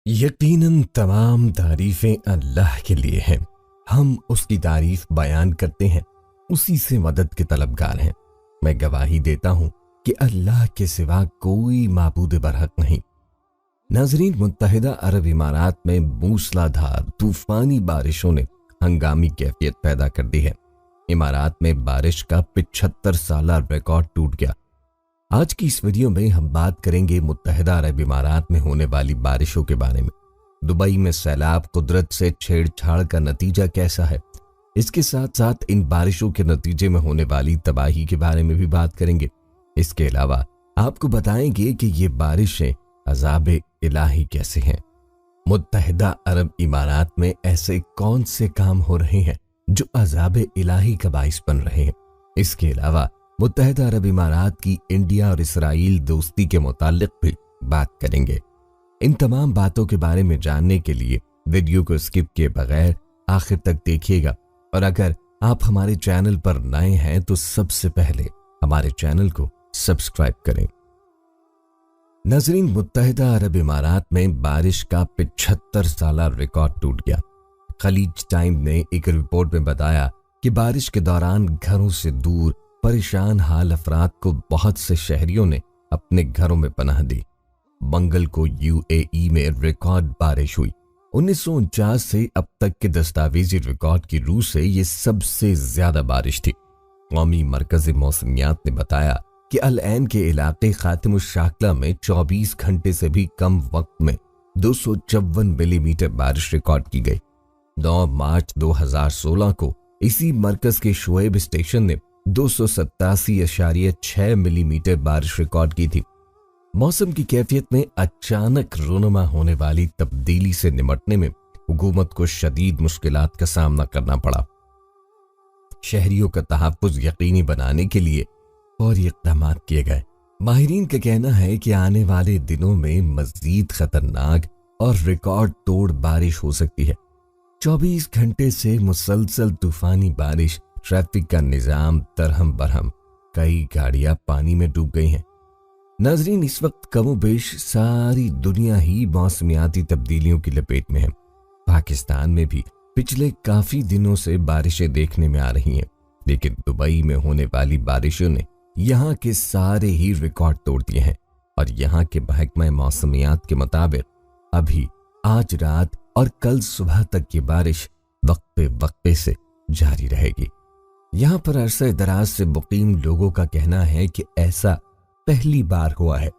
یقیناً تمام تعریفیں اللہ کے لیے ہیں۔ ہم اس کی تعریف بیان کرتے ہیں، اسی سے مدد کے طلبگار ہیں۔ میں گواہی دیتا ہوں کہ اللہ کے سوا کوئی معبود برحق نہیں۔ ناظرین، متحدہ عرب امارات میں موسلا دھار طوفانی بارشوں نے ہنگامی کیفیت پیدا کر دی ہے۔ امارات میں بارش کا 75 سالہ ریکارڈ ٹوٹ گیا۔ آج کی اس ویڈیو میں ہم بات کریں گے متحدہ عرب امارات میں ہونے والی بارشوں کے بارے میں۔ دبئی میں سیلاب قدرت سے چھیڑ چھاڑ کا نتیجہ کیسا ہے، اس کے ساتھ ساتھ ان بارشوں کے نتیجے میں ہونے والی تباہی کے بارے میں بھی بات کریں گے۔ اس کے علاوہ آپ کو بتائیں گے کہ یہ بارشیں عذاب الہی کیسے ہیں۔ متحدہ عرب امارات میں ایسے کون سے کام ہو رہے ہیں جو عذاب الہی کا باعث بن رہے ہیں۔ اس کے علاوہ متحدہ عرب امارات کی انڈیا اور اسرائیل دوستی کے متعلق بھی بات کریں گے۔ ان تمام باتوں کے بارے میں جاننے کے لیے ویڈیو کو اسکپ کیے بغیر آخر تک دیکھیے گا، اور اگر آپ ہمارے چینل پر نئے ہیں تو سب سے پہلے ہمارے چینل کو سبسکرائب کریں۔ ناظرین، متحدہ عرب امارات میں بارش کا 75 سالہ ریکارڈ ٹوٹ گیا۔ خلیج ٹائم نے ایک رپورٹ میں بتایا کہ بارش کے دوران گھروں سے دور پریشان حال افراد کو بہت سے شہریوں نے اپنے گھروں میں پناہ دی۔ منگل کو UAE میں ریکارڈ بارش ہوئی۔ 1949 سے اب تک کے دستاویزی ریکارڈ کی روح سے یہ سب سے زیادہ بارش تھی۔ قومی مرکز موسمیات نے بتایا کہ العین کے علاقے خاتم الشاکلہ میں 24 گھنٹے سے بھی کم وقت میں 254 ملی میٹر بارش ریکارڈ کی گئی۔ 9 مارچ 2016 کو اسی مرکز کے شعیب اسٹیشن نے 287.6 ملی میٹر بارش ریکارڈ کی تھی۔ موسم کی کیفیت میں اچانک رونما ہونے والی تبدیلی سے نمٹنے میں حکومت کو شدید مشکلات کا سامنا کرنا پڑا۔ شہریوں کا تحفظ یقینی بنانے کے لیے فوری اقدامات کیے گئے۔ ماہرین کا کہنا ہے کہ آنے والے دنوں میں مزید خطرناک اور ریکارڈ توڑ بارش ہو سکتی ہے۔ 24 گھنٹے سے مسلسل طوفانی بارش ٹریفک کا نظام درہم برہم، کئی گاڑیاں پانی میں ڈوب گئی ہیں۔ ناظرین، اس وقت کم و بیش ساری دنیا ہی موسمیاتی تبدیلیوں کی لپیٹ میں ہے۔ پاکستان میں بھی پچھلے کافی دنوں سے بارشیں دیکھنے میں آ رہی ہیں، لیکن دبئی میں ہونے والی بارشوں نے یہاں کے سارے ہی ریکارڈ توڑ دیے ہیں، اور یہاں کے محکمہ موسمیات کے مطابق ابھی آج رات اور کل صبح تک یہ بارش وقفے وقفے سے جاری رہے گی۔ یہاں پر عرصہ دراز سے مقیم لوگوں کا کہنا ہے کہ ایسا پہلی بار ہوا ہے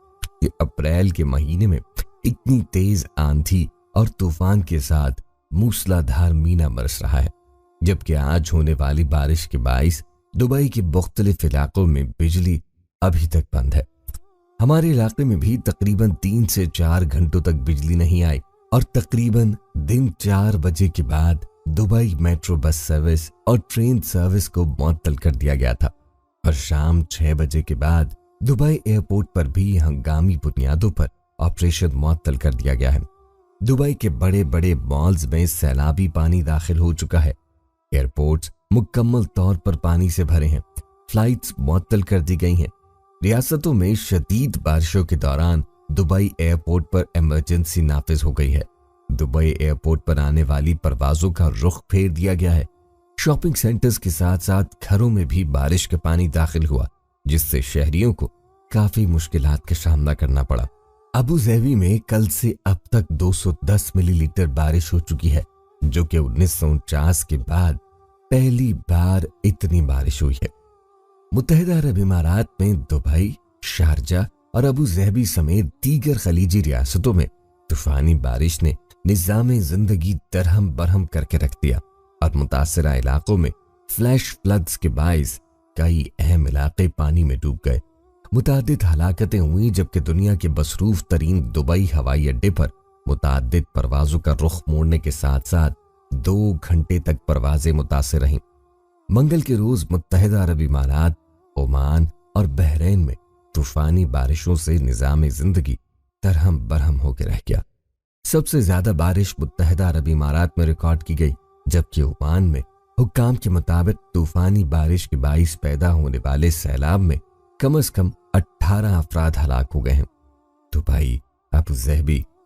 کہ اپریل کے مہینے میں اتنی تیز آندھی اور طوفان کے ساتھ موسلا دھار مینا برس رہا ہے، جبکہ آج ہونے والی بارش کے باعث دبئی کے مختلف علاقوں میں بجلی ابھی تک بند ہے۔ ہمارے علاقے میں بھی تقریباً 3 سے 4 گھنٹوں تک بجلی نہیں آئی، اور تقریباً دن 4 بجے کے بعد دبئی میٹرو بس سروس اور ٹرین سروس کو معطل کر دیا گیا تھا، اور شام 6 بجے کے بعد دبئی ایئرپورٹ پر بھی ہنگامی بنیادوں پر آپریشن معطل کر دیا گیا ہے۔ دبئی کے بڑے بڑے مالز میں سیلابی پانی داخل ہو چکا ہے۔ ایئرپورٹس مکمل طور پر پانی سے بھرے ہیں، فلائٹس معطل کر دی گئی ہیں۔ ریاستوں میں شدید بارشوں کے دوران دبئی ایئرپورٹ پر ایمرجنسی نافذ ہو گئی ہے۔ دبئی ایئرپورٹ پر آنے والی پروازوں کا رخ پھیر دیا گیا ہے۔ شاپنگ سینٹرز کے ساتھ ساتھ گھروں میں بھی بارش کا پانی داخل ہوا، جس سے شہریوں کو کافی مشکلات کا سامنا کرنا پڑا۔ ابو ظہبی میں کل سے اب تک 210 ملی لیٹر بارش ہو چکی ہے، جو کہ 1949 کے بعد پہلی بار اتنی بارش ہوئی ہے۔ متحدہ عرب امارات میں دبئی، شارجہ اور ابو ظہبی سمیت دیگر خلیجی ریاستوں میں طوفانی بارش نے نظام زندگی درہم برہم کر کے رکھ دیا، اور متاثرہ علاقوں میں فلیش فلڈز کے باعث کئی اہم علاقے پانی میں ڈوب گئے۔ متعدد ہلاکتیں ہوئیں، جبکہ دنیا کے مصروف ترین دبئی ہوائی اڈے پر متعدد پروازوں کا رخ موڑنے کے ساتھ ساتھ 2 گھنٹے تک پروازیں متاثر رہیں۔ منگل کے روز متحدہ عرب امارات، عمان اور بحرین میں طوفانی بارشوں سے نظام زندگی درہم برہم ہو کے رہ گیا۔ سب سے زیادہ بارش متحدہ عرب امارات میں ریکارڈ کی گئی، جبکہ عمان میں حکام کے مطابق طوفانی بارش کے باعث پیدا ہونے والے سیلاب میں کم از کم 18 افراد ہلاک ہو گئے ہیں۔ دبئی، ابو ظہبی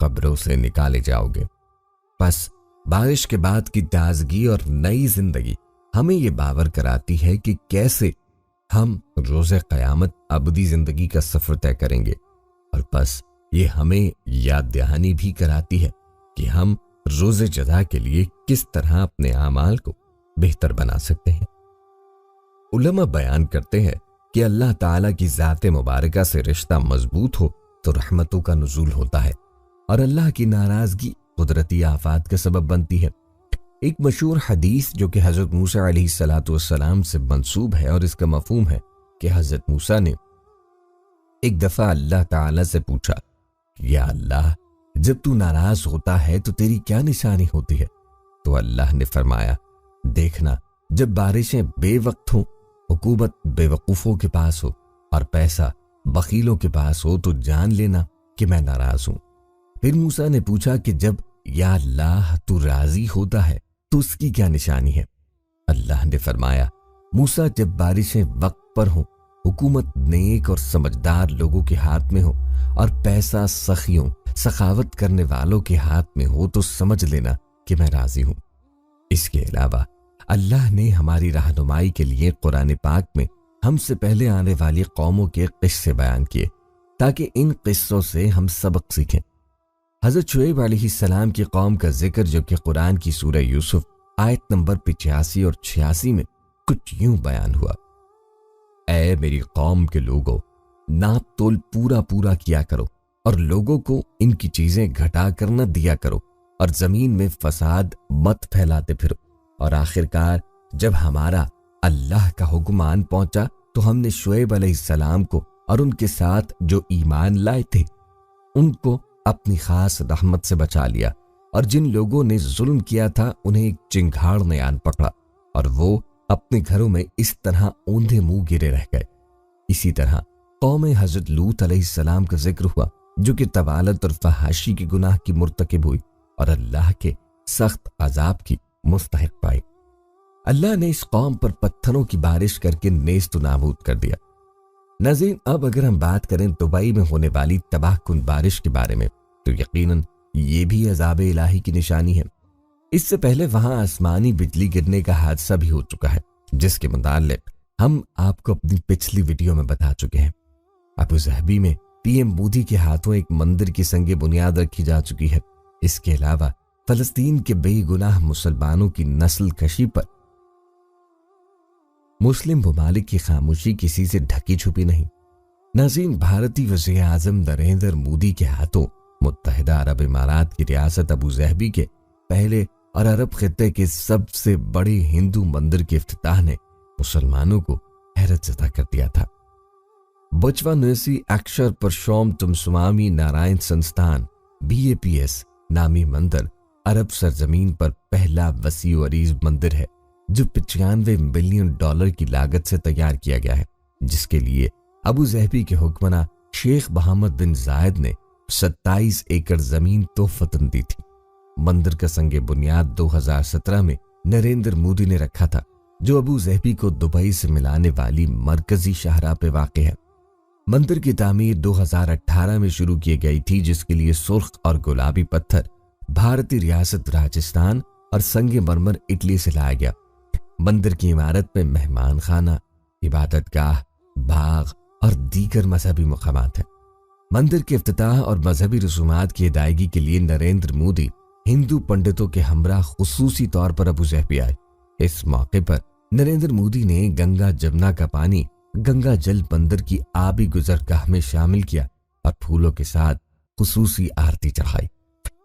قبروں سے نکالے جاؤگے۔ بس بارش کے بعد کی تازگی اور نئی زندگی ہمیں یہ باور کراتی ہے کہ کیسے ہم روز قیامت ابدی زندگی کا سفر طے کریں گے، اور بس یہ ہمیں یاد دہانی بھی کراتی ہے کہ ہم روز جزا کے لیے کس طرح اپنے اعمال کو بہتر بنا سکتے ہیں۔ علماء بیان کرتے ہیں کہ اللہ تعالیٰ کی ذات مبارکہ سے رشتہ مضبوط ہو تو رحمتوں کا نزول ہوتا ہے، اور اللہ کی ناراضگی قدرتی آفات کا سبب بنتی ہے۔ ایک مشہور حدیث جو کہ حضرت موسیٰ علیہ السلام سے منسوب ہے، اور اس کا مفہوم ہے کہ حضرت موسیٰ نے ایک دفعہ اللہ تعالیٰ سے پوچھا، یا اللہ، جب تو ناراض ہوتا ہے تو تیری کیا نشانی ہوتی ہے؟ تو اللہ نے فرمایا، دیکھنا، جب بارشیں بے وقت ہوں، حکومت بے وقوفوں کے پاس ہو اور پیسہ بخیلوں کے پاس ہو تو جان لینا کہ میں ناراض ہوں۔ پھر موسیٰ نے پوچھا کہ جب یا اللہ تو راضی ہوتا ہے تو اس کی کیا نشانی ہے؟ اللہ نے فرمایا، موسیٰ، جب بارشیں وقت پر ہوں، حکومت نیک اور سمجھدار لوگوں کے ہاتھ میں ہو اور پیسہ سخیوں سخاوت کرنے والوں کے ہاتھ میں ہو تو سمجھ لینا کہ میں راضی ہوں۔ اس کے علاوہ اللہ نے ہماری رہنمائی کے لیے قرآن پاک میں ہم سے پہلے آنے والی قوموں کے قصے بیان کیے تاکہ ان قصوں سے ہم سبق سیکھیں۔ حضرت شعیب علیہ السلام کی قوم کا ذکر جو کہ قرآن کی سورہ یوسف آیت نمبر 85 اور 86 میں کچھ یوں بیان ہوا، اے میری قوم کے لوگوں، ناپ تول پورا پورا کیا کرو اور لوگوں کو ان کی چیزیں گھٹا کر نہ دیا کرو، اور زمین میں فساد مت پھیلاتے پھرو۔ اور آخرکار جب ہمارا اللہ کا حکم آن پہنچا تو ہم نے شعیب علیہ السلام کو اور ان کے ساتھ جو ایمان لائے تھے ان کو اپنی خاص رحمت سے بچا لیا، اور جن لوگوں نے ظلم کیا تھا انہیں ایک چنگھاڑ نے آن پکڑا اور وہ اپنے گھروں میں اس طرح اوندھے منہ گرے رہ گئے۔ اسی طرح قوم حضرت لوط علیہ السلام کا ذکر ہوا جو کہ طوالت اور فحاشی کے گناہ کی مرتکب ہوئی اور اللہ کے سخت عذاب کی مستحق پائی۔ اللہ نے اس قوم پر پتھروں کی بارش کر کے نیست و نابود کر دیا۔ ناظرین، اب اگر ہم بات کریں دبئی میں ہونے والی تباہ کن بارش کے بارے میں تو یقیناً یہ بھی عذاب الہی کی نشانی ہے۔ اس سے پہلے وہاں آسمانی بجلی گرنے کا حادثہ بھی ہو چکا ہے جس کے متعلق ہم آپ کو اپنی پچھلی ویڈیو میں بتا چکے ہیں۔ ابو ظہبی میں پی ایم مودی کے ہاتھوں ایک مندر کی سنگ بنیاد رکھی جا چکی ہے۔ اس کے علاوہ فلسطین کے بے گناہ مسلمانوں کی نسل کشی پر مسلم ممالک کی خاموشی کسی سے ڈھکی چھپی نہیں۔ ناظرین، بھارتی وزیر اعظم نریندر مودی کے ہاتھوں متحدہ عرب امارات کی ریاست ابو ظہبی کے پہلے اور عرب خطے کے سب سے بڑے ہندو مندر کے افتتاح نے مسلمانوں کو حیرت زدہ کر دیا تھا۔ بچوانویسی اکشر پرشوم تم سوامی نارائن سنستان BAPS نامی مندر عرب سرزمین پر پہلا وسیع و عریض مندر ہے جو $95 ملین کی لاگت سے تیار کیا گیا ہے، جس کے لیے ابو ظہبی کے حکمراں شیخ محمد بن زائد نے 27 ایکڑ زمین تحفتاً دی تھی۔ مندر کا سنگ بنیاد 2017 میں نریندر مودی نے رکھا تھا، جو ابو ظہبی کو دبئی سے ملانے والی مرکزی شاہراہ پہ واقع ہے۔ مندر کی تعمیر 2018 میں شروع کی گئی تھی، جس کے لیے سرخ اور گلابی پتھر بھارتی ریاست راجستھان اور سنگ مرمر اٹلی سے لایا گیا۔ مندر کی عمارت میں مہمان خانہ، عبادت گاہ، باغ اور دیگر مذہبی مقامات ہیں۔ مندر کے افتتاح اور مذہبی رسومات کی ادائیگی کے لیے نریندر مودی ہندو پنڈتوں کے ہمراہ خصوصی طور پر ابو ظہبی آئے۔ اس موقع پر نریندر مودی نے گنگا جمنا کا پانی گنگا جل بندر کی آبی گزرگاہ میں شامل کیا اور پھولوں کے ساتھ خصوصی آرتی چڑھائی۔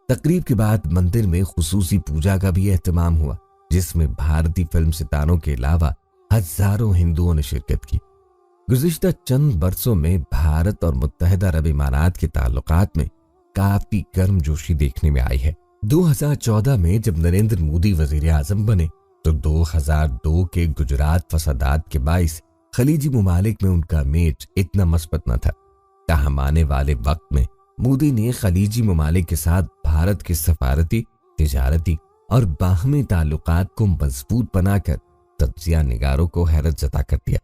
تقریب کے بعد مندر میں خصوصی پوجا کا بھی اہتمام ہوا، جس میں بھارتی فلم ستاروں کے علاوہ ہزاروں ہندوؤں نے شرکت کی۔ گزشتہ چند برسوں میں بھارت اور متحدہ عرب امارات کے تعلقات میں کافی گرم جوشی دیکھنے میں آئی ہے۔ 2014 میں جب نریندر مودی وزیر اعظم بنے تو 2002 کے گجرات فسادات کے باعث خلیجی ممالک میں ان کا امیج اتنا مثبت نہ تھا۔ تاہم آنے والے وقت میں مودی نے خلیجی ممالک کے ساتھ بھارت کے سفارتی، تجارتی اور باہمی تعلقات کو مضبوط بنا کر تجزیہ نگاروں کو حیرت زدہ کر دیا۔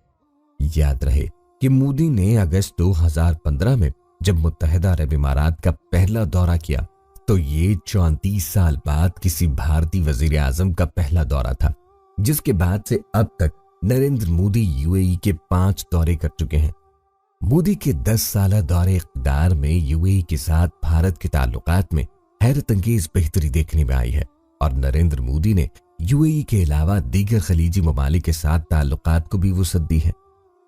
یاد رہے کہ مودی نے اگست 2015 میں جب متحدہ عرب امارات کا پہلا دورہ کیا تو یہ 34 سال بعد کسی بھارتی وزیر اعظم کا پہلا دورہ تھا، جس کے بعد سے اب تک نریندر مودی UAE کے 5 دورے کر چکے ہیں۔ مودی کے 10 سالہ دور اقتدار میں UAE کے ساتھ بھارت کے تعلقات میں حیرت انگیز بہتری دیکھنے میں آئی ہے، اور نریندر مودی نے UAE کے علاوہ دیگر خلیجی ممالک کے ساتھ تعلقات کو بھی وسعت دی ہے۔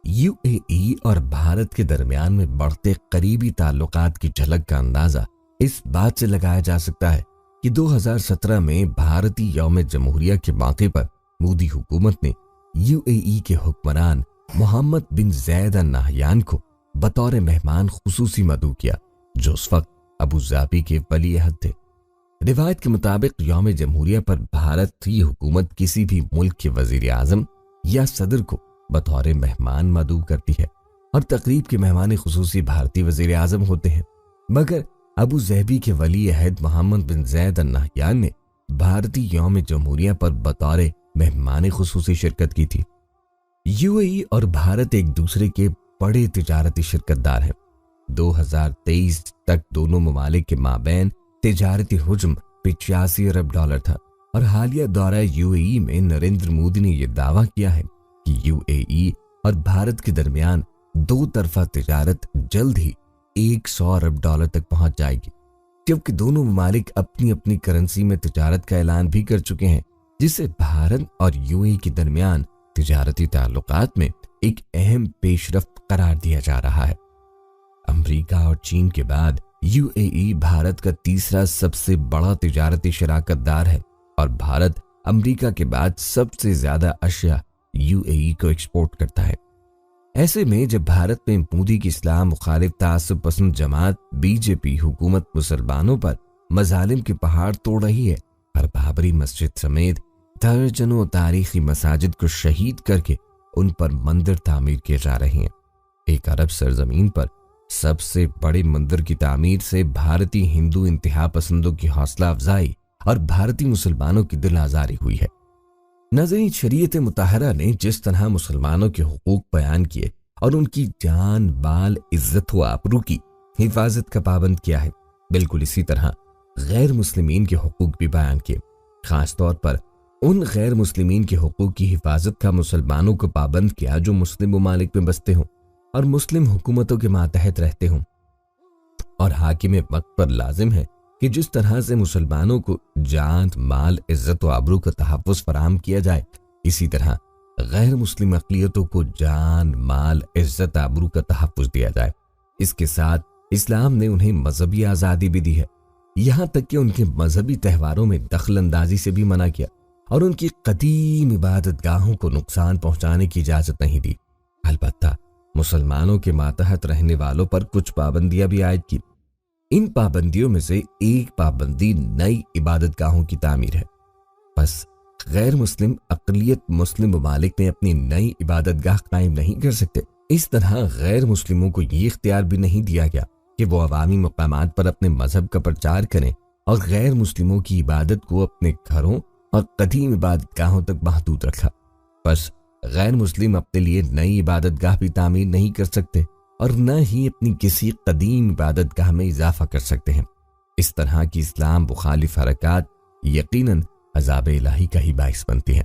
UAE اور بھارت کے درمیان میں بڑھتے قریبی تعلقات کی جھلک کا اندازہ اس بات سے لگایا جا سکتا ہے کہ 2017 میں بھارتی یوم جمہوریہ کے موقع پر مودی حکومت نے UAE کے حکمران محمد بن زید ال نہیان کو بطور مہمان خصوصی مدعو کیا، جو اس وقت ابوظہبی کے ولی عہد تھے۔ روایت کے مطابق یوم جمہوریہ پر بھارتی حکومت کسی بھی ملک کے وزیر اعظم یا صدر کو بطور مہمان مدعو کرتی ہے، اور تقریب کے مہمان خصوصی بھارتی وزیر اعظم ہوتے ہیں، مگر ابوظہبی کے ولی عہد محمد بن زید ال نہیان نے بھارتی یوم جمہوریہ پر بطور مہمان خصوصی شرکت کی تھی۔ UAE اور بھارت ایک دوسرے کے بڑے تجارتی شرکت دار ہیں۔ 2023 تک دونوں ممالک کے مابین تجارتی حجم $85 ارب تھا، اور حالیہ دورہ UAE میں نریندر مودی نے یہ دعویٰ کیا ہے کہ UAE اور بھارت کے درمیان دو طرفہ تجارت جلد ہی $100 ارب تک پہنچ جائے گی، جبکہ دونوں ممالک اپنی اپنی کرنسی میں تجارت کا اعلان بھی کر چکے ہیں، جسے بھارت اور UAE کے درمیان تجارتی تعلقات میں ایک اہم پیش رفت قرار دیا جا رہا ہے۔ امریکہ اور چین کے بعد UAE بھارت کا تیسرا سب سے بڑا تجارتی شراکت دار ہے، اور بھارت امریکہ کے بعد سب سے زیادہ اشیاء UAE کو ایکسپورٹ کرتا ہے۔ ایسے میں جب بھارت میں مودی کی اسلام مخالف تعصب پسند جماعت BJP حکومت مسلمانوں پر مظالم کے پہاڑ توڑ رہی ہے، اور بابری مسجد سمیت درجنوں تاریخی مساجد کو شہید کر کے ان پر مندر تعمیر کیے جا رہے ہیں، ایک عرب سرزمین پر سب سے بڑے مندر کی تعمیر سے بھارتی ہندو انتہا پسندوں کی حوصلہ افزائی اور بھارتی مسلمانوں کی دل آزاری ہوئی ہے۔ ناظرین، شریعت مطہرہ نے جس طرح مسلمانوں کے حقوق بیان کیے اور ان کی جان، مال، عزت و آبرو کی حفاظت کا پابند کیا ہے، بالکل اسی طرح غیر مسلمین کے حقوق بھی بیان کیے، خاص طور پر ان غیر مسلمین کے حقوق کی حفاظت کا مسلمانوں کو پابند کیا جو مسلم ممالک میں بستے ہوں اور مسلم حکومتوں کے ماتحت رہتے ہوں، اور حاکم وقت پر لازم ہے کہ جس طرح سے مسلمانوں کو جان، مال، عزت و آبرو کا تحفظ فراہم کیا جائے، اسی طرح غیر مسلم اقلیتوں کو جان، مال، عزت، آبرو کا تحفظ دیا جائے۔ اس کے ساتھ اسلام نے انہیں مذہبی آزادی بھی دی ہے، یہاں تک کہ ان کے مذہبی تہواروں میں دخل اندازی سے بھی منع کیا، اور ان کی قدیم عبادت گاہوں کو نقصان پہنچانے کی اجازت نہیں دی۔ البتہ مسلمانوں کے ماتحت رہنے والوں پر کچھ پابندیاں بھی عائد کی۔ ان پابندیوں میں سے ایک پابندی نئی عبادت گاہوں کی تعمیر ہے۔ بس غیر مسلم اقلیت مسلم ممالک میں اپنی نئی عبادت گاہ قائم نہیں کر سکتے۔ اس طرح غیر مسلموں کو یہ اختیار بھی نہیں دیا گیا کہ وہ عوامی مقامات پر اپنے مذہب کا پرچار کریں، اور غیر مسلموں کی عبادت کو اپنے گھروں اور قدیم عبادت گاہوں تک محدود رکھا۔ بس غیر مسلم اپنے لیے نئی عبادت گاہ بھی تعمیر نہیں کر سکتے، اور نہ ہی اپنی کسی قدیم عبادت گاہ میں اضافہ کر سکتے ہیں۔ اس طرح کی اسلام مخالف حرکات یقیناً عذاب الہی کا ہی باعث بنتی ہیں۔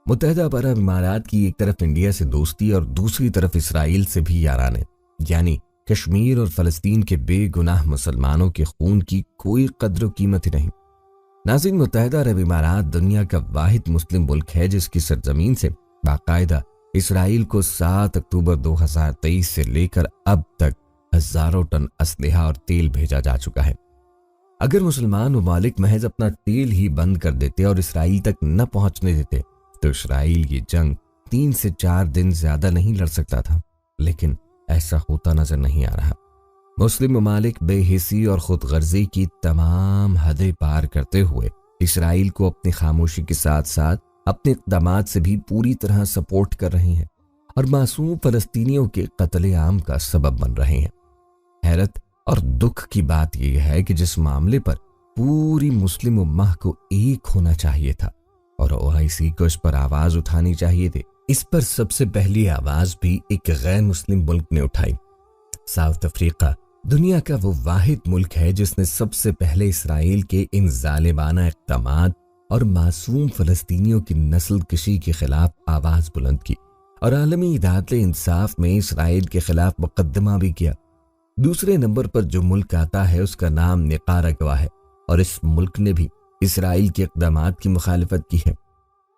متحدہ عرب امارات کی ایک طرف انڈیا سے دوستی اور دوسری طرف اسرائیل سے بھی یارانہ، یعنی کشمیر اور فلسطین کے بے گناہ مسلمانوں کے خون کی کوئی قدر و قیمت ہی نہیں۔ ناظرین، متحدہ عرب امارات دنیا کا واحد مسلم ملک ہے جس کی سرزمین سے باقاعدہ اسرائیل کو 7 اکتوبر 2023 سے لے کر اب تک ہزاروں ٹن اسلحہ اور تیل بھیجا جا چکا ہے۔ اگر مسلمان ممالک محض اپنا تیل ہی بند کر دیتے اور اسرائیل تک نہ پہنچنے دیتے تو اسرائیل یہ جنگ 3 سے 4 دن زیادہ نہیں لڑ سکتا تھا، لیکن ایسا ہوتا نظر نہیں آ رہا۔ مسلم ممالک بے حسی اور خود غرضی کی تمام حدیں پار کرتے ہوئے اسرائیل کو اپنی خاموشی کے ساتھ ساتھ اپنے اقدامات سے بھی پوری طرح سپورٹ کر رہے ہیں، اور معصوم فلسطینیوں کے قتل عام کا سبب بن رہے ہیں۔ حیرت اور دکھ کی بات یہ ہے کہ جس معاملے پر پوری مسلم امہ کو ایک ہونا چاہیے تھا اور OIC کو اس پر آواز اٹھانی چاہیے تھی، اس پر سب سے پہلی آواز بھی ایک غیر مسلم ملک نے اٹھائی۔ ساؤتھ افریقہ دنیا کا وہ واحد ملک ہے جس نے سب سے پہلے اسرائیل کے ان ظالمانہ اقدامات اور معصوم فلسطینیوں کی نسل کشی کے خلاف آواز بلند کی اور عالمی عدالت انصاف میں اسرائیل کے خلاف مقدمہ بھی کیا۔ دوسرے نمبر پر جو ملک آتا ہے اس کا نام نقارگوا ہے، اور اس ملک نے بھی اسرائیل کے اقدامات کی مخالفت کی ہے۔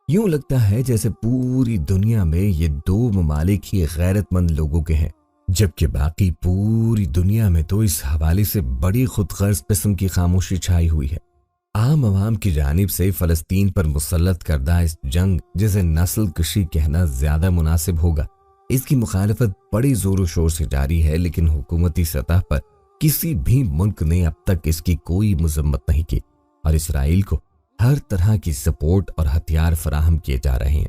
یوں لگتا ہے جیسے پوری دنیا میں یہ دو ممالک ہی غیرت مند لوگوں کے ہیں، جبکہ باقی پوری دنیا میں تو اس حوالے سے بڑی خود غرض قسم کی خاموشی چھائی ہوئی ہے۔ عام عوام کی جانب سے فلسطین پر مسلط کردہ اس جنگ، جسے نسل کشی کہنا زیادہ مناسب ہوگا، اس کی مخالفت بڑی زور و شور سے جاری ہے، لیکن حکومتی سطح پر کسی بھی ملک نے اب تک اس کی کوئی مذمت نہیں کی، اور اسرائیل کو ہر طرح کی سپورٹ اور ہتھیار فراہم کیے جا رہے ہیں۔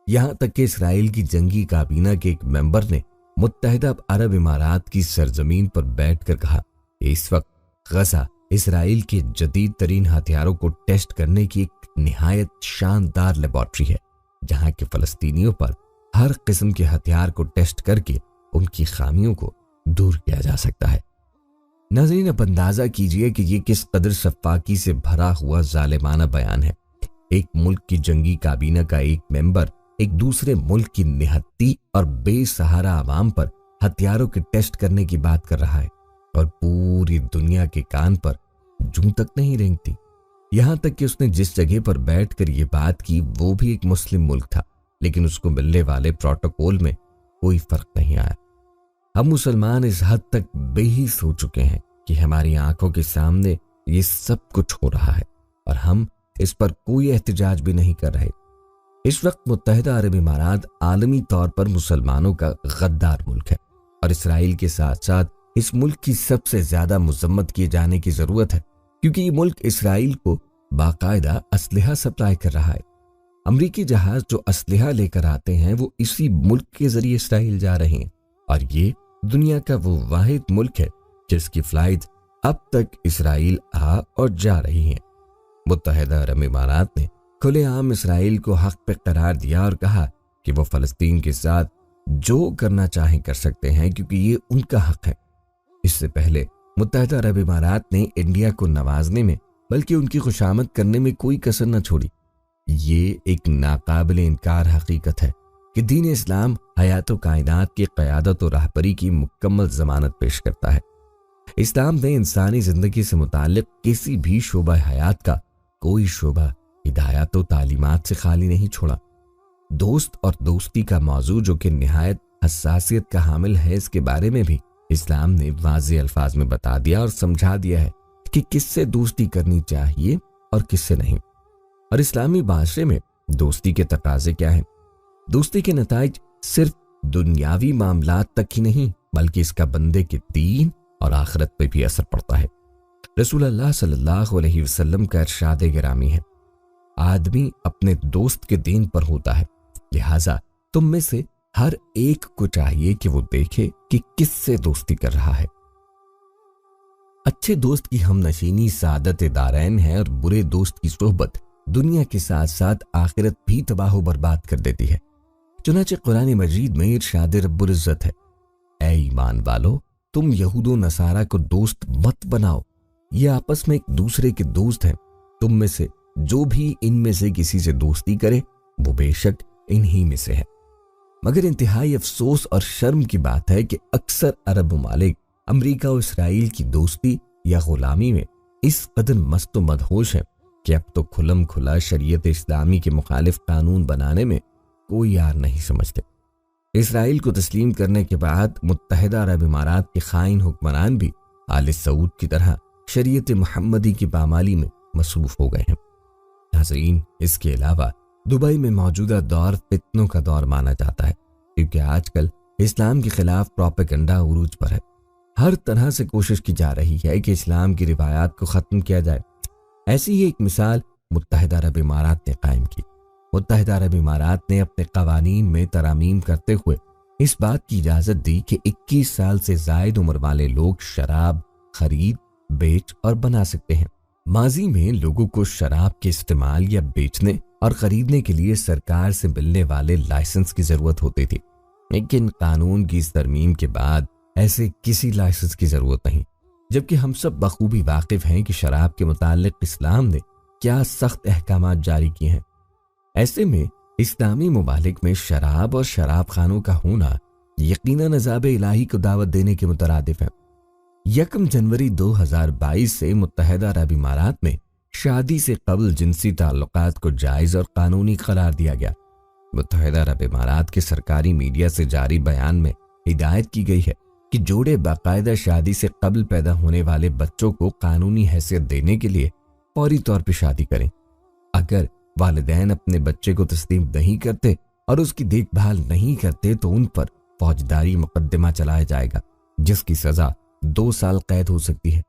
یہاں تک کہ اسرائیل کی جنگی کابینہ کے ایک ممبر نے متحدہ عرب امارات کی سرزمین پر بیٹھ کر کہا کہ اس وقت غزہ اسرائیل کے جدید ترین ہتھیاروں کو ٹیسٹ کرنے کی ایک نہایت شاندار لیبارٹری ہے، جہاں کے فلسطینیوں پر ہر قسم کے ہتھیار کو ٹیسٹ کر کے ان کی خامیوں کو دور کیا جا سکتا ہے۔ ناظرین، اب اندازہ کیجئے کہ یہ کس قدر شفاقی سے بھرا ہوا ظالمانہ بیان ہے۔ ایک ملک کی جنگی کابینہ کا ایک ممبر ایک دوسرے ملک کی نہتی اور بے سہارا عوام پر ہتھیاروں کے ٹیسٹ کرنے کی بات کر رہا ہے، اور پوری دنیا کے کان پر جوں تک نہیں رینگتی۔ یہاں تک کہ اس نے جس جگہ پر بیٹھ کر یہ بات کی وہ بھی ایک مسلم ملک تھا، لیکن اس کو ملنے والے پروٹوکول میں کوئی فرق نہیں آیا۔ ہم مسلمان اس حد تک بے حس ہو چکے ہیں کہ ہماری آنکھوں کے سامنے یہ سب کچھ ہو رہا ہے، اور ہم اس پر کوئی احتجاج بھی نہیں کر رہے۔ اس وقت متحدہ عرب امارات عالمی طور پر مسلمانوں کا غدار ملک ہے، اور اسرائیل کے ساتھ ساتھ اس ملک کی سب سے زیادہ مذمت کیے جانے کی ضرورت ہے، کیونکہ یہ ملک اسرائیل کو باقاعدہ اسلحہ سپلائی کر رہا ہے۔ امریکی جہاز جو اسلحہ لے کر آتے ہیں وہ اسی ملک کے ذریعے اسرائیل جا رہے ہیں، اور یہ دنیا کا وہ واحد ملک ہے جس کی فلائٹ اب تک اسرائیل آ اور جا رہی ہیں۔ متحدہ عرب امارات نے کھلے عام اسرائیل کو حق پہ قرار دیا اور کہا کہ وہ فلسطین کے ساتھ جو کرنا چاہیں کر سکتے ہیں، کیونکہ یہ ان کا حق ہے۔ اس سے پہلے متحدہ عرب امارات نے انڈیا کو نوازنے میں بلکہ ان کی خوشامد کرنے میں کوئی کسر نہ چھوڑی۔ یہ ایک ناقابل انکار حقیقت ہے کہ دین اسلام حیات و کائنات کی قیادت و رہبری کی مکمل ضمانت پیش کرتا ہے۔ اسلام نے انسانی زندگی سے متعلق کسی بھی شعبہ حیات کا کوئی شعبہ ہدایات و تعلیمات سے خالی نہیں چھوڑا۔ دوست اور دوستی کا موضوع جو کہ نہایت حساسیت کا حامل ہے، اس کے بارے میں بھی اسلام نے واضح الفاظ میں بتا دیا اور سمجھا دیا ہے کہ کس سے دوستی کرنی چاہیے اور کس سے نہیں۔ اور اسلامی معاشرے میں دوستی کے تقاضے کیا ہیں؟ دوستی کے نتائج صرف دنیاوی معاملات تک ہی نہیں، بلکہ اس کا بندے کے دین اور آخرت پہ بھی اثر پڑتا ہے۔ رسول اللہ صلی اللہ علیہ وسلم کا ارشاد گرامی ہے، آدمی اپنے دوست کے دین پر ہوتا ہے، لہٰذا تم میں سے ہر ایک کو چاہیے کہ وہ دیکھے کہ کس سے دوستی کر رہا ہے۔ اچھے دوست کی ہم نشینی سعادت دارین ہے، اور برے دوست کی صحبت دنیا کے ساتھ ساتھ آخرت بھی تباہ و برباد کر دیتی ہے۔ چنانچہ قرآن مجید میں ارشاد رب العزت ہے، اے ایمان والو، تم یہود و نصارہ کو دوست مت بناؤ، یہ آپس میں ایک دوسرے کے دوست ہیں، تم میں سے جو بھی ان میں سے کسی سے دوستی کرے وہ بے شک انہی میں سے ہے۔ مگر انتہائی افسوس اور شرم کی بات ہے کہ اکثر عرب ممالک امریکہ و اسرائیل کی دوستی یا غلامی میں اس قدر مست و مدہوش ہیں کہ اب تو کھلم کھلا شریعت اسلامی کے مخالف قانون بنانے میں کوئی یار نہیں سمجھتے۔ اسرائیل کو تسلیم کرنے کے بعد متحدہ عرب امارات کے خائن حکمران بھی آل سعود کی طرح شریعت محمدی کی پامالی میں مصروف ہو گئے ہیں۔ ناظرین، اس کے علاوہ دبئی میں موجودہ دور فتنوں کا دور مانا جاتا ہے، کیونکہ آج کل اسلام کے خلاف پروپیگنڈا عروج پر ہے۔ ہر طرح سے کوشش کی جا رہی ہے کہ اسلام کی روایات کو ختم کیا جائے۔ ایسی ہی ایک مثال متحدہ عرب امارات نے قائم کی۔ متحدہ عرب امارات نے اپنے قوانین میں ترامیم کرتے ہوئے اس بات کی اجازت دی کہ 21 سال سے زائد عمر والے لوگ شراب خرید، بیچ اور بنا سکتے ہیں۔ ماضی میں لوگوں کو شراب کے استعمال یا بیچنے اور خریدنے کے لیے سرکار سے ملنے والے لائسنس کی ضرورت ہوتی تھی، لیکن قانون کی اس ترمیم کے بعد ایسے کسی لائسنس کی ضرورت نہیں، جبکہ ہم سب بخوبی واقف ہیں کہ شراب کے متعلق اسلام نے کیا سخت احکامات جاری کیے ہیں۔ ایسے میں اسلامی ممالک میں شراب اور شراب خانوں کا ہونا یقیناً عذاب الہی کو دعوت دینے کے مترادف ہے۔ 1 جنوری 2022 سے متحدہ عرب امارات میں شادی سے قبل جنسی تعلقات کو جائز اور قانونی قرار دیا گیا۔ متحدہ عرب امارات کے سرکاری میڈیا سے جاری بیان میں ہدایت کی گئی ہے کہ جوڑے باقاعدہ شادی سے قبل پیدا ہونے والے بچوں کو قانونی حیثیت دینے کے لیے فوری طور پر شادی کریں۔ اگر والدین اپنے بچے کو تسلیم نہیں کرتے اور اس کی دیکھ بھال نہیں کرتے تو ان پر فوجداری مقدمہ چلایا جائے گا، جس کی سزا 2 سال قید ہو سکتی ہے۔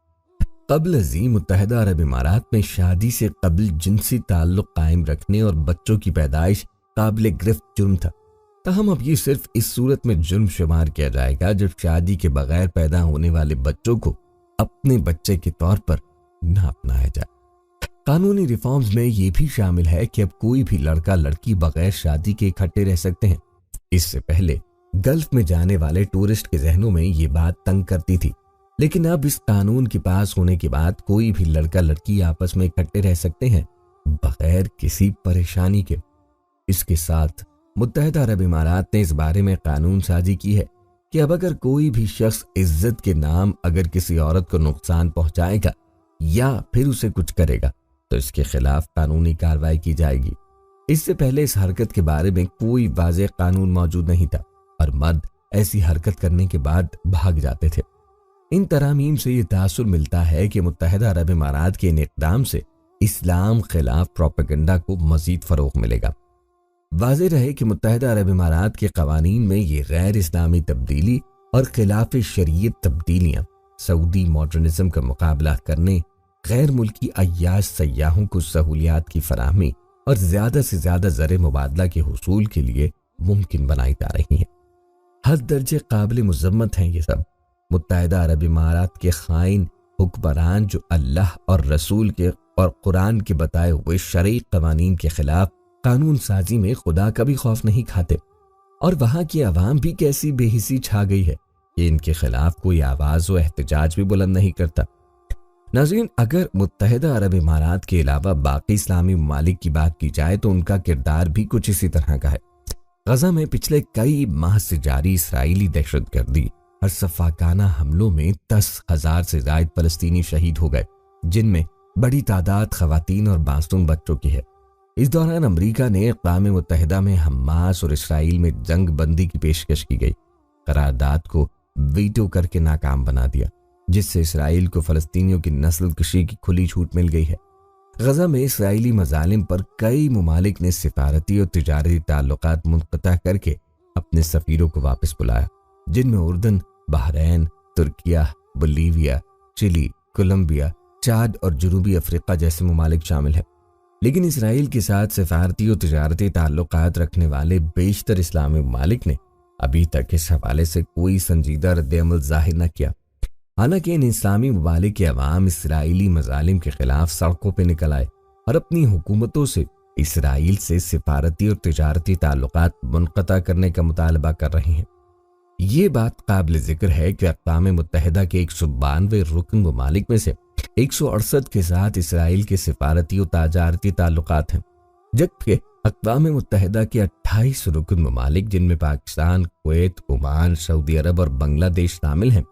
قبل ازیں متحدہ عرب امارات میں شادی سے قبل جنسی تعلق قائم رکھنے اور بچوں کی پیدائش قابل گرفت جرم تھا، تاہم اب یہ صرف اس صورت میں جرم شمار کیا جائے گا جب شادی کے بغیر پیدا ہونے والے بچوں کو اپنے بچے کے طور پر نہ اپنایا جائے۔ قانونی ریفارمز میں یہ بھی شامل ہے کہ اب کوئی بھی لڑکا لڑکی بغیر شادی کے اکٹھے رہ سکتے ہیں۔ اس سے پہلے گلف میں جانے والے ٹورسٹ کے ذہنوں میں یہ بات تنگ کرتی تھی، لیکن اب اس قانون کے پاس ہونے کے بعد کوئی بھی لڑکا لڑکی آپس میں اکٹھے رہ سکتے ہیں بغیر کسی پریشانی کے۔ اس کے ساتھ متحدہ عرب امارات نے اس بارے میں قانون سازی کی ہے کہ اب اگر کوئی بھی شخص عزت کے نام اگر کسی عورت کو نقصان پہنچائے گا یا پھر اسے کچھ کرے گا تو اس کے خلاف قانونی کارروائی کی جائے گی۔ اس سے پہلے اس حرکت کے بارے میں کوئی واضح قانون موجود نہیں تھا اور مرد ایسی حرکت کرنے کے بعد بھاگ جاتے تھے۔ ان ترامیم سے یہ تاثر ملتا ہے کہ متحدہ عرب امارات کے ان اقدام سے اسلام خلاف پروپیگنڈا کو مزید فروغ ملے گا۔ واضح رہے کہ متحدہ عرب امارات کے قوانین میں یہ غیر اسلامی تبدیلی اور خلاف شریعت تبدیلیاں سعودی ماڈرنزم کا مقابلہ کرنے، غیر ملکی عیاش سیاحوں کو سہولیات کی فراہمی اور زیادہ سے زیادہ زر مبادلہ کے حصول کے لیے ممکن بنائی جا رہی ہیں۔ حد درجے قابل مذمت ہیں یہ سب۔ متحدہ عرب امارات کے خائن حکمران جو اللہ اور رسول کے اور قرآن کے بتائے ہوئے شرعی قوانین کے خلاف قانون سازی میں خدا کا بھی خوف نہیں کھاتے، اور وہاں کی عوام بھی کیسی بے حسی چھا گئی ہے کہ ان کے خلاف کوئی آواز و احتجاج بھی بلند نہیں کرتا۔ ناظرین، اگر متحدہ عرب امارات کے علاوہ باقی اسلامی ممالک کی بات کی جائے تو ان کا کردار بھی کچھ اسی طرح کا ہے۔ غزہ میں پچھلے کئی ماہ سے جاری اسرائیلی دہشت گردی اور سفاکانہ حملوں میں 10,000 سے زائد فلسطینی شہید ہو گئے، جن میں بڑی تعداد خواتین اور معصوم بچوں کی ہے۔ اس دوران امریکہ نے اقوام متحدہ میں حماس اور اسرائیل میں جنگ بندی کی پیشکش کی گئی قرارداد کو ویٹو کر کے ناکام بنا دیا، جس سے اسرائیل کو فلسطینیوں کی نسل کشی کی کھلی چھوٹ مل گئی ہے۔ غزہ میں اسرائیلی مظالم پر کئی ممالک نے سفارتی اور تجارتی تعلقات منقطع کر کے اپنے سفیروں کو واپس بلایا، جن میں اردن، بحرین، ترکیہ، بولیویا، چلی، کولمبیا، چاڈ اور جنوبی افریقہ جیسے ممالک شامل ہیں۔ لیکن اسرائیل کے ساتھ سفارتی اور تجارتی تعلقات رکھنے والے بیشتر اسلامی ممالک نے ابھی تک اس حوالے سے کوئی سنجیدہ رد عمل ظاہر نہ کیا، حالانکہ ان اسلامی ممالک کے عوام اسرائیلی مظالم کے خلاف سڑکوں پہ نکل آئے اور اپنی حکومتوں سے اسرائیل سے سفارتی اور تجارتی تعلقات منقطع کرنے کا مطالبہ کر رہے ہیں۔ یہ بات قابل ذکر ہے کہ اقوام متحدہ کے 192 رکن ممالک میں سے 168 کے ساتھ اسرائیل کے سفارتی اور تجارتی تعلقات ہیں، جبکہ اقوام متحدہ کے 28 رکن ممالک جن میں پاکستان، کویت، عمان، سعودی عرب اور بنگلہ دیش شامل ہیں،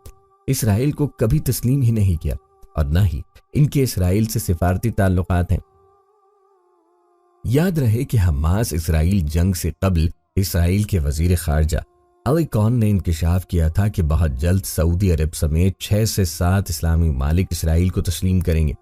اسرائیل کو کبھی تسلیم ہی نہیں کیا اور نہ ہی ان کے اسرائیل سے سفارتی تعلقات ہیں۔ یاد رہے کہ حماس اسرائیل جنگ سے قبل اسرائیل کے وزیر خارجہ علی کون نے انکشاف کیا تھا کہ بہت جلد سعودی عرب سمیت 6 سے 7 اسلامی ممالک اسرائیل کو تسلیم کریں گے۔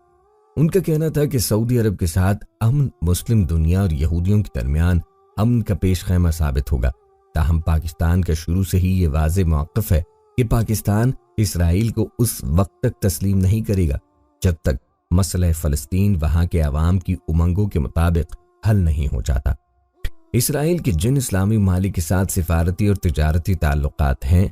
ان کا کہنا تھا کہ سعودی عرب کے ساتھ امن مسلم دنیا اور یہودیوں کے درمیان امن کا پیش خیمہ ثابت ہوگا، تاہم پاکستان کا شروع سے ہی یہ واضح موقف ہے کہ پاکستان اسرائیل کو اس وقت تک تسلیم نہیں کرے گا جب تک مسئلہ فلسطین وہاں کے عوام کی امنگوں کے مطابق حل نہیں ہو جاتا۔ اسرائیل کے جن اسلامی ممالک کے ساتھ سفارتی اور تجارتی تعلقات ہیں،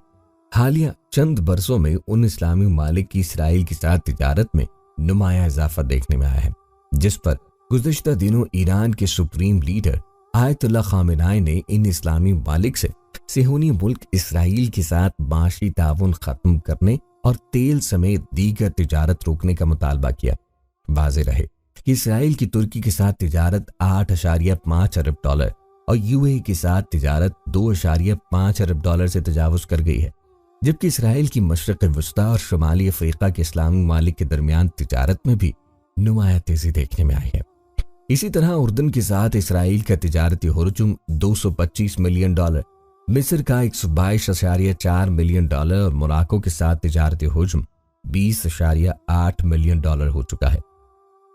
حالیہ چند برسوں میں ان اسلامی ممالک کی اسرائیل کے ساتھ تجارت میں نمایاں اضافہ دیکھنے میں آیا ہے، جس پر گزشتہ دنوں ایران کے سپریم لیڈر آیت اللہ خامنائی نے ان اسلامی ممالک سے صہیونی ملک اسرائیل کے ساتھ معاشی تعاون ختم کرنے اور تیل سمیت دیگر تجارت روکنے کا مطالبہ کیا۔ واضح رہے کہ اسرائیل کی ترکی کے ساتھ تجارت 8.5 ارب ڈالر اور یو اے ای کے ساتھ تجارت 2.5 ارب ڈالر سے تجاوز کر گئی ہے، جبکہ اسرائیل کی مشرق وسطیٰ اور شمالی افریقہ کے اسلامی ممالک کے درمیان تجارت میں بھی نمایاں تیزی دیکھنے میں آئی ہے۔ اسی طرح اردن کے ساتھ اسرائیل کا تجارتی حجم 225 ملین ڈالر، مصر کا 122.4 ملین ڈالر اور موراکو کے ساتھ تجارتی حجم 20.8 ملین ڈالر ہو چکا ہے۔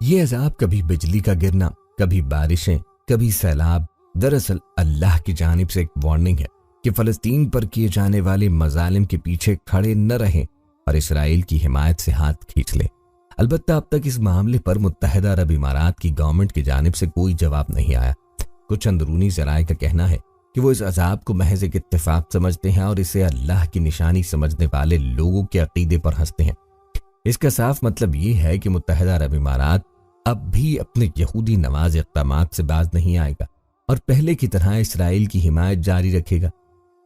یہ عذاب، کبھی بجلی کا گرنا، کبھی بارشیں، کبھی سیلاب، دراصل اللہ کی جانب سے ایک وارننگ ہے کہ فلسطین پر کیے جانے والے مظالم کے پیچھے کھڑے نہ رہیں اور اسرائیل کی حمایت سے ہاتھ کھینچ لیں۔ البتہ اب تک اس معاملے پر متحدہ عرب امارات کی گورنمنٹ کی جانب سے کوئی جواب نہیں آیا۔ کچھ اندرونی ذرائع کا کہنا ہے کہ وہ اس عذاب کو محض ایک اتفاق سمجھتے ہیں اور اسے اللہ کی نشانی سمجھنے والے لوگوں کے عقیدے پر ہنستے ہیں۔ اس کا صاف مطلب یہ ہے کہ متحدہ عرب امارات اب بھی اپنے یہودی نواز اقدامات سے باز نہیں آئے گا اور پہلے کی طرح اسرائیل کی حمایت جاری رکھے گا۔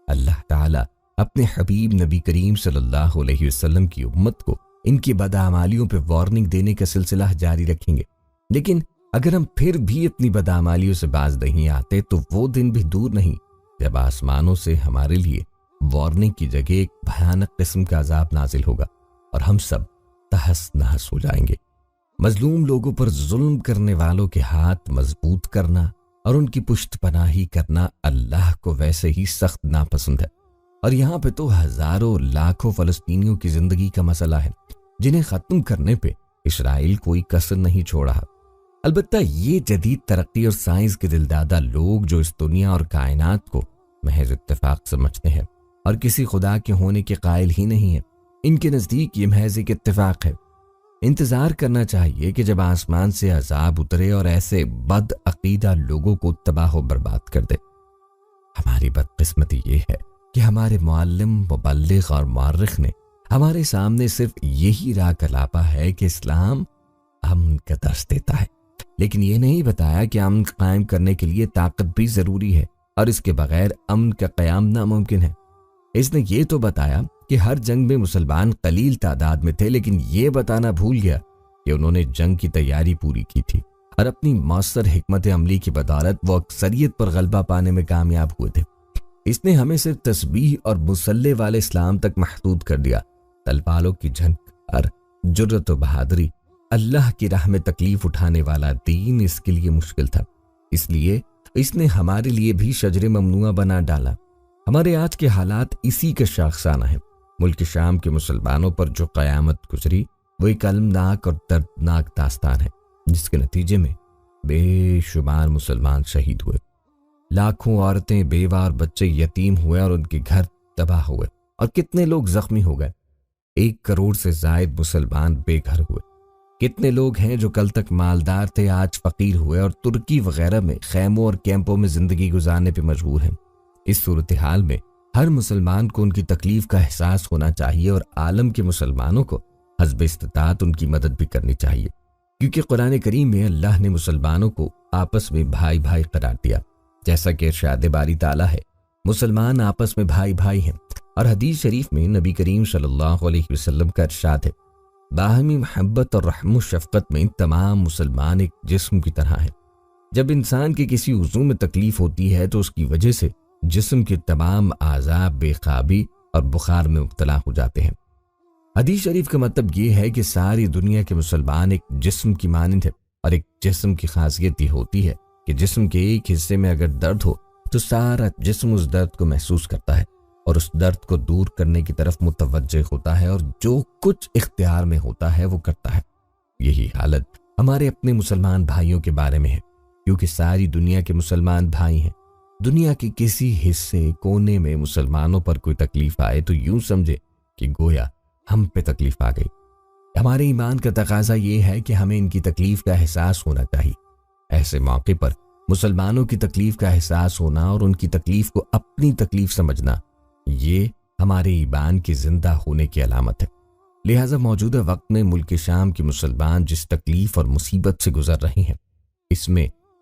اللہ تعالیٰ اپنے حبیب نبی کریم صلی اللہ علیہ وسلم کی امت کو ان کی بدعمالیوں پہ وارننگ دینے کا سلسلہ جاری رکھیں گے، لیکن اگر ہم پھر بھی اپنی بدعمالیوں سے باز نہیں آتے تو وہ دن بھی دور نہیں جب آسمانوں سے ہمارے لیے وارننگ کی جگہ ایک بھیانک قسم کا عذاب نازل ہوگا اور ہم سب تہس نہس ہو جائیں گے۔ مظلوم لوگوں پر ظلم کرنے والوں کے ہاتھ مضبوط کرنا اور ان کی پشت پناہی کرنا اللہ کو ویسے ہی سخت ناپسند ہے، اور یہاں پہ تو ہزاروں لاکھوں فلسطینیوں کی زندگی کا مسئلہ ہے جنہیں ختم کرنے پہ اسرائیل کوئی کسر نہیں چھوڑا۔ البتہ یہ جدید ترقی اور سائنس کے دلدادہ لوگ جو اس دنیا اور کائنات کو محض اتفاق سمجھتے ہیں اور کسی خدا کے ہونے کے قائل ہی نہیں ہیں، ان کے نزدیک یہ محض ایک اتفاق ہے۔ انتظار کرنا چاہیے کہ جب آسمان سے عذاب اترے اور ایسے بد عقیدہ لوگوں کو تباہ و برباد کر دے۔ ہماری بدقسمتی یہ ہے کہ ہمارے معلم، مبلغ اور مورخ نے ہمارے سامنے صرف یہی راہ کلاپا ہے کہ اسلام امن کا درس دیتا ہے، لیکن یہ نہیں بتایا کہ امن قائم کرنے کے لیے طاقت بھی ضروری ہے اور اس کے بغیر امن کا قیام ناممکن ہے۔ اس نے یہ تو بتایا کہ ہر جنگ میں مسلمان قلیل تعداد میں تھے، لیکن یہ بتانا بھول گیا کہ انہوں نے جنگ کی تیاری پوری کی تھی اور اپنی مؤثر حکمت عملی کی بدولت وہ اکثریت پر غلبہ پانے میں کامیاب ہوئے تھے۔ اس نے ہمیں صرف تسبیح اور مسلح والے اسلام تک محدود کر دیا۔ تلپالوں کی جھنکار جرت و بہادری، اللہ کی راہ میں تکلیف اٹھانے والا دین اس کے لیے مشکل تھا، اس لیے اس نے ہمارے لیے بھی شجر ممنوعہ بنا ڈالا۔ ہمارے آج کے حالات اسی کا شاخسانہ ہیں۔ ملک شام کے مسلمانوں پر جو قیامت گزری وہ ایک المناک اور دردناک داستان ہے، جس کے نتیجے میں بے شمار مسلمان شہید ہوئے، لاکھوں عورتیں، بیوہ اور بچے یتیم ہوئے اور ان کے گھر تباہ ہوئے، اور کتنے لوگ زخمی ہو گئے۔ 1 کروڑ سے زائد مسلمان بے گھر ہوئے۔ کتنے لوگ ہیں جو کل تک مالدار تھے آج فقیر ہوئے اور ترکی وغیرہ میں خیموں اور کیمپوں میں زندگی گزارنے پہ مجبور ہیں۔ اس صورتحال میں ہر مسلمان کو ان کی تکلیف کا احساس ہونا چاہیے اور عالم کے مسلمانوں کو حسب استطاعت ان کی مدد بھی کرنی چاہیے، کیونکہ قرآن کریم میں اللہ نے مسلمانوں کو آپس میں بھائی بھائی قرار دیا، جیسا کہ ارشاد باری تعالیٰ ہے، مسلمان آپس میں بھائی بھائی ہیں، اور حدیث شریف میں نبی کریم صلی اللہ علیہ وسلم کا ارشاد ہے، باہمی محبت اور رحم و شفقت میں تمام مسلمان ایک جسم کی طرح ہیں۔ جب انسان کے کسی عضو میں تکلیف ہوتی ہے تو اس کی وجہ سے جسم کے تمام اعضاء بے قابی اور بخار میں مبتلا ہو جاتے ہیں۔ حدیث شریف کا مطلب یہ ہے کہ ساری دنیا کے مسلمان ایک جسم کی مانند ہے، اور ایک جسم کی خاصیت یہ ہوتی ہے کہ جسم کے ایک حصے میں اگر درد ہو تو سارا جسم اس درد کو محسوس کرتا ہے اور اس درد کو دور کرنے کی طرف متوجہ ہوتا ہے، اور جو کچھ اختیار میں ہوتا ہے وہ کرتا ہے۔ یہی حالت ہمارے اپنے مسلمان بھائیوں کے بارے میں ہے، کیونکہ ساری دنیا کے مسلمان بھائی ہیں۔ دنیا کے کسی حصے کونے میں مسلمانوں پر کوئی تکلیف آئے تو یوں سمجھے کہ گویا ہم پہ تکلیف آ گئی۔ ہمارے ایمان کا تقاضا یہ ہے کہ ہمیں ان کی تکلیف کا احساس ہونا چاہیے۔ ایسے موقع پر مسلمانوں کی تکلیف کا احساس ہونا اور ان کی تکلیف کو اپنی تکلیف سمجھنا، یہ ہمارے ایمان کے زندہ ہونے کی علامت ہے۔ لہٰذا موجودہ وقت میں ملک شام کے مسلمان جس تکلیف اور مصیبت سے گزر رہے ہیں، اس میں